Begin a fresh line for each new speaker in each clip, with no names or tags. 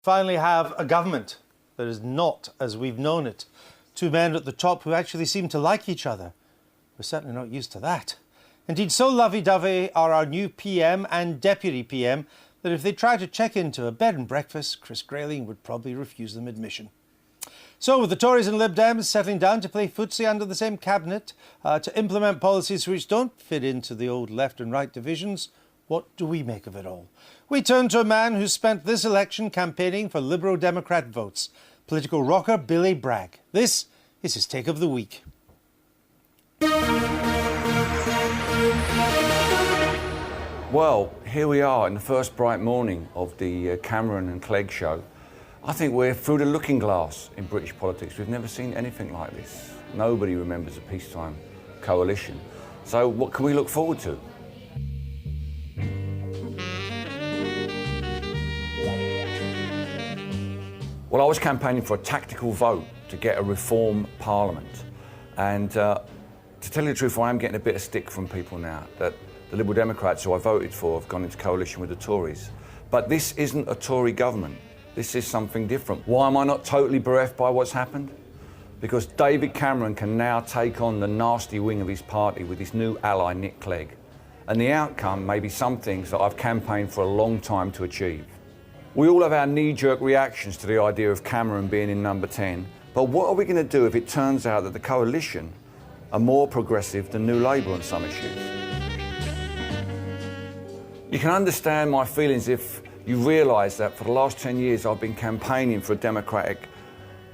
Finally have a government that is not as we've known it. Two men at the top who actually seem to like each other. We're certainly not used to that. Indeed, so lovey-dovey are our new PM and Deputy PM that if they tried to check into a bed and breakfast, Chris Grayling would probably refuse them admission. So with the Tories and Lib Dems settling down to play footsie under the same cabinet, to implement policies which don't fit into the old left and right divisions, what do we make of it all? We turn to a man who spent this election campaigning for Liberal Democrat votes, political rocker Billy Bragg. This is his take of the week.
Well, here we are in the first bright morning of the Cameron and Clegg show. I think we're through the looking glass in British politics. We've never seen anything like this. Nobody remembers a peacetime coalition. So what can we look forward to? Well, I was campaigning for a tactical vote to get a reform parliament. And to tell you the truth, I am getting a bit of stick from people now that the Liberal Democrats who I voted for have gone into coalition with the Tories. But this isn't a Tory government. This is something different. Why am I not totally bereft by what's happened? Because David Cameron can now take on the nasty wing of his party with his new ally, Nick Clegg. And the outcome may be some things that I've campaigned for a long time to achieve. We all have our knee-jerk reactions to the idea of Cameron being in number 10. But what are we going to do if it turns out that the coalition are more progressive than New Labour on some issues? You can understand my feelings if you realise that for the last 10 years I've been campaigning for a democratic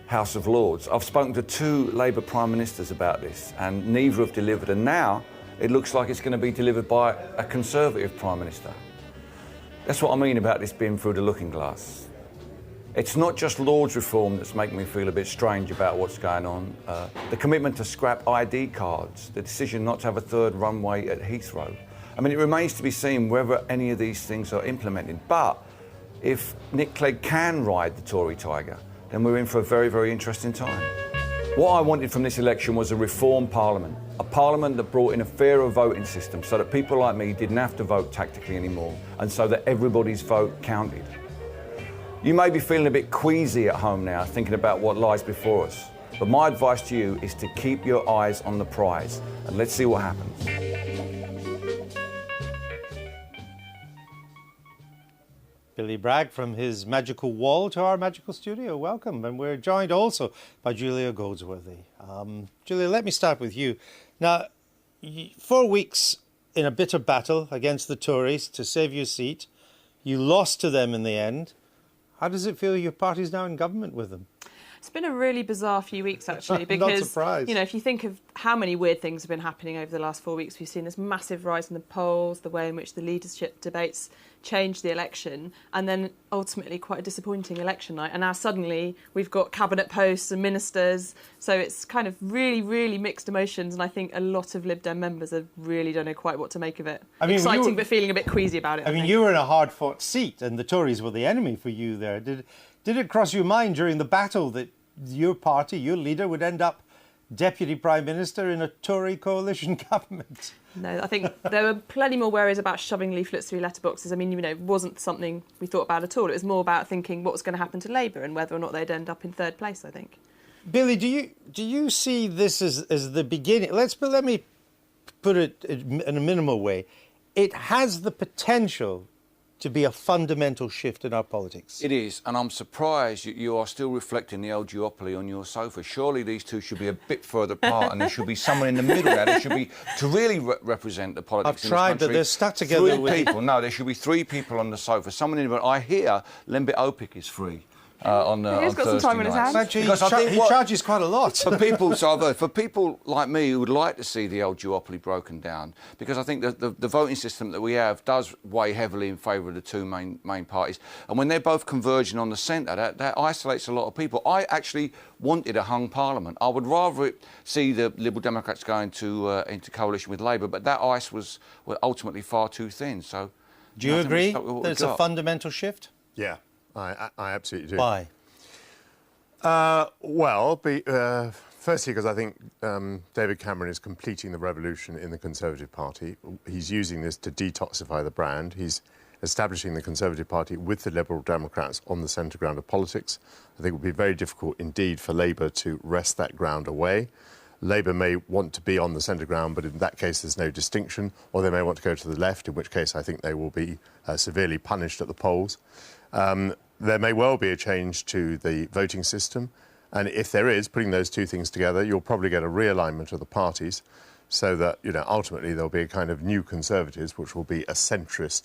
House of Lords. I've spoken to 2 Labour Prime Ministers about this and neither have delivered, and now it looks like it's going to be delivered by a Conservative Prime Minister. That's what I mean about this being through the looking glass. It's not just Lords reform that's making me feel a bit strange about what's going on. The commitment to scrap ID cards, the decision not to have a third runway at Heathrow. I mean, it remains to be seen whether any of these things are implemented. But if Nick Clegg can ride the Tory tiger, then we're in for a very, very interesting time. What I wanted from this election was a reform parliament, a parliament that brought in a fairer voting system so that people like me didn't have to vote tactically anymore, and so that everybody's vote counted. You may be feeling a bit queasy at home now, thinking about what lies before us, but my advice to you is to keep your eyes on the prize, and let's see what happens.
Billy Bragg from his magical wall to our magical studio. Welcome. And we're joined also by Julia Goldsworthy. Julia, let me start with you. Now, 4 weeks in a bitter battle against the Tories to save your seat. You lost to them in the end. How does it feel your party's now in government with them?
It's been a really bizarre few weeks, actually, because,
Not surprised.
you know, if you think of how many weird things have been happening over the last 4 weeks, we've seen this massive rise in the polls, the way in which the leadership debates changed the election, and then ultimately quite a disappointing election night. And now suddenly we've got cabinet posts and ministers, so it's kind of really, really mixed emotions, and I think a lot of Lib Dem members really don't know quite what to make of it. I mean, exciting, but feeling a bit queasy about it.
I mean, you were in a hard-fought seat, and the Tories were the enemy for you there. Did it cross your mind during the battle that your party, your leader, would end up Deputy Prime Minister in a Tory coalition government?
No, I think there were plenty more worries about shoving leaflets through letterboxes. I mean, you know, it wasn't something we thought about at all. It was more about thinking what was going to happen to Labour and whether or not they'd end up in 3rd place, I think.
Billy, do you see this as the beginning? Let me put it in a minimal way. It has the potential to be a fundamental shift in our politics.
It is, and I'm surprised you are still reflecting the old duopoly on your sofa. Surely these two should be a bit further apart, and there should be someone in the middle there. There should be, to really represent the politics
I've
in
tried,
this country,
but they're stuck together.
3 people. No, there should be 3 people on the sofa. Someone in the middle. I hear Lembit Opik is free. On
He's got some time on his hands.
Actually, he charges quite a lot.
For people like me who would like to see the old duopoly broken down, because I think that the voting system that we have does weigh heavily in favour of the 2 main parties. And when they're both converging on the centre, that isolates a lot of people. I actually wanted a hung parliament. I would rather see the Liberal Democrats go into coalition with Labour, but that ice was ultimately far too thin. So,
do you agree that it's a fundamental shift?
Yeah. I absolutely do.
Why?
Firstly, because I think David Cameron is completing the revolution in the Conservative Party. He's using this to detoxify the brand. He's establishing the Conservative Party with the Liberal Democrats on the centre ground of politics. I think it would be very difficult indeed for Labour to wrest that ground away. Labour may want to be on the centre ground, but in that case there's no distinction, or they may want to go to the left, in which case I think they will be severely punished at the polls. There may well be a change to the voting system, and if there is, putting those two things together, you'll probably get a realignment of the parties, so that, you know, ultimately there'll be a kind of new Conservatives, which will be a centrist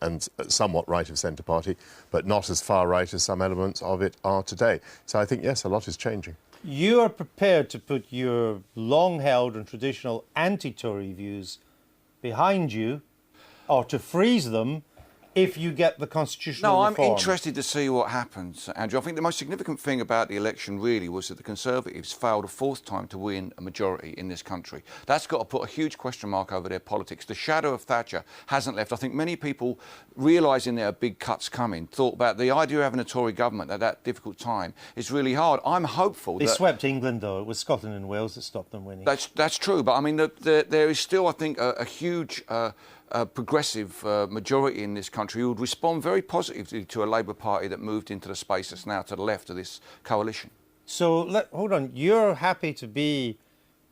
and somewhat right of centre party, but not as far right as some elements of it are today. So I think, yes, a lot is changing.
You are prepared to put your long-held and traditional anti-Tory views behind you, or to freeze them, if you get the constitutional reform?
No, I'm interested to see what happens, Andrew. I think the most significant thing about the election really was that the Conservatives failed a fourth time to win a majority in this country. That's got to put a huge question mark over their politics. The shadow of Thatcher hasn't left. I think many people, realising there are big cuts coming, thought about the idea of having a Tory government at that difficult time is really hard. I'm hopeful
They
that...
swept England, though. It was Scotland and Wales that stopped them winning.
That's true, but I mean, there is still, I think, a huge... progressive majority in this country who would respond very positively to a Labour Party that moved into the space that's now to the left of this coalition.
So, hold on. You're happy to be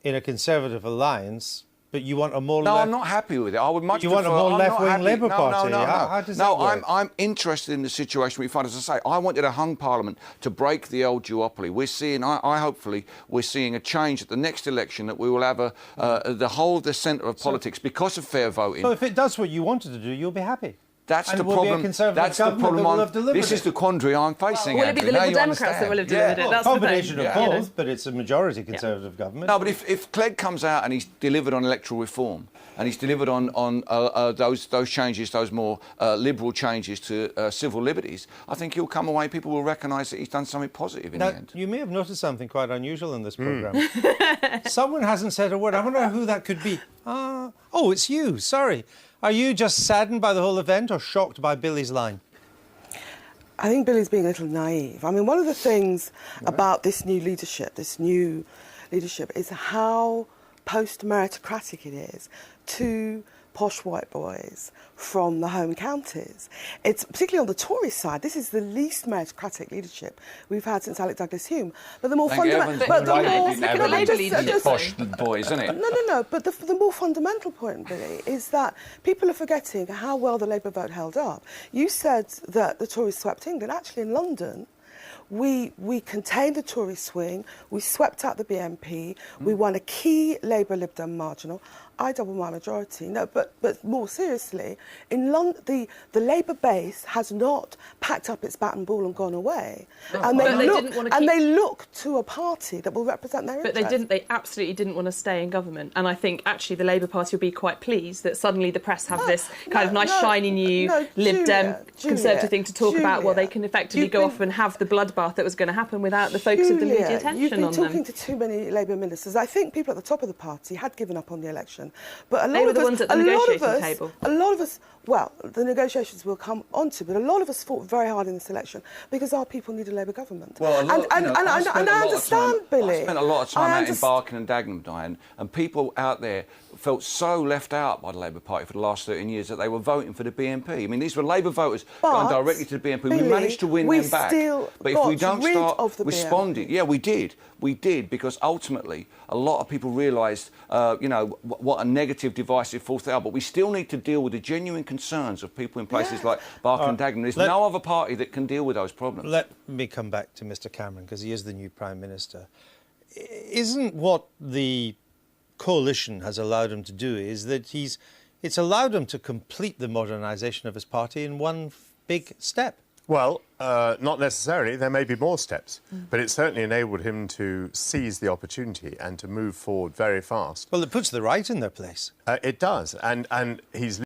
in a Conservative alliance, but you want a more...
No, I'm not happy with it. I would much
You want a more left-wing Labour Party?
How
does that work?
I'm interested in the situation we find. As I say, I wanted a hung parliament to break the old duopoly. We're seeing, hopefully, we're seeing a change at the next election, that we will have the whole of the centre of politics because of fair voting.
So if it does what you wanted to do, you'll be happy.
That's
and
the
it will
problem.
Be a Conservative
That's the
government
problem.
that will have delivered
This is the quandary I'm facing.
Will it be the Liberal Democrats that will have delivered it?
Well,
That's
a combination
the
of
thing.
both, but it's a majority Conservative government.
No, but if Clegg comes out and he's delivered on electoral reform, and he's delivered on those changes, those more liberal changes to civil liberties, I think he'll come away, people will recognise that he's done something positive in the end.
You may have noticed something quite unusual in this programme. Someone hasn't said a word. I wonder who that could be. Oh, it's you. Sorry. Are you just saddened by the whole event or shocked by Billy's line?
I think Billy's being a little naive. I mean, one of the things about this new leadership is how post-meritocratic it is to posh white boys from the home counties. It's particularly on the Tory side. This is the least meritocratic leadership we've had since Alec Douglas-Hume. But the more fundamental,
posh boys, isn't it?
No. But the more fundamental point, Billy, is that people are forgetting how well the Labour vote held up. You said that the Tories swept England. Actually, in London, we contained the Tory swing. We swept out the BNP. We won a key Labour Lib Dem marginal. I doubled my majority. No, but more seriously, in London, the Labour base has not packed up its bat and ball and gone away. And they look to a party that will represent their interests.
But they absolutely didn't want to stay in government. And I think actually the Labour Party will be quite pleased that suddenly the press have this kind of nice shiny new Lib Dem Conservative thing to talk about. Well, they can effectively go off and have the bloodbath that was going to happen without the focus of the media attention on them.
You've been talking to too many Labour ministers. I think people at the top of the party had given up on the election. But
they were the ones at the negotiating table.
A lot of us, well, the negotiations we'll come on to, but a lot of us fought very hard in this election because our people need a Labour government.
Well,
I understand, Billy.
I spent a lot of time out in Barking and Dagenham, Diane, and people out there felt so left out by the Labour Party for the last 13 years that they were voting for the BNP. I mean, these were Labour voters going directly to the BNP.
Billy,
we managed to win them back. But if we don't start responding... Yeah, we did, because ultimately a lot of people realised, what a negative, divisive force they are. But we still need to deal with the genuine concerns of people in places like Barking and Dagenham. There's no other party that can deal with those problems.
Let me come back to Mr Cameron, because he is the new Prime Minister. Isn't what the coalition has allowed him to do is that it's allowed him to complete the modernisation of his party in one big step?
Well, not necessarily. There may be more steps. But it certainly enabled him to seize the opportunity and to move forward very fast.
Well, it puts the right in their place.
It does. And he's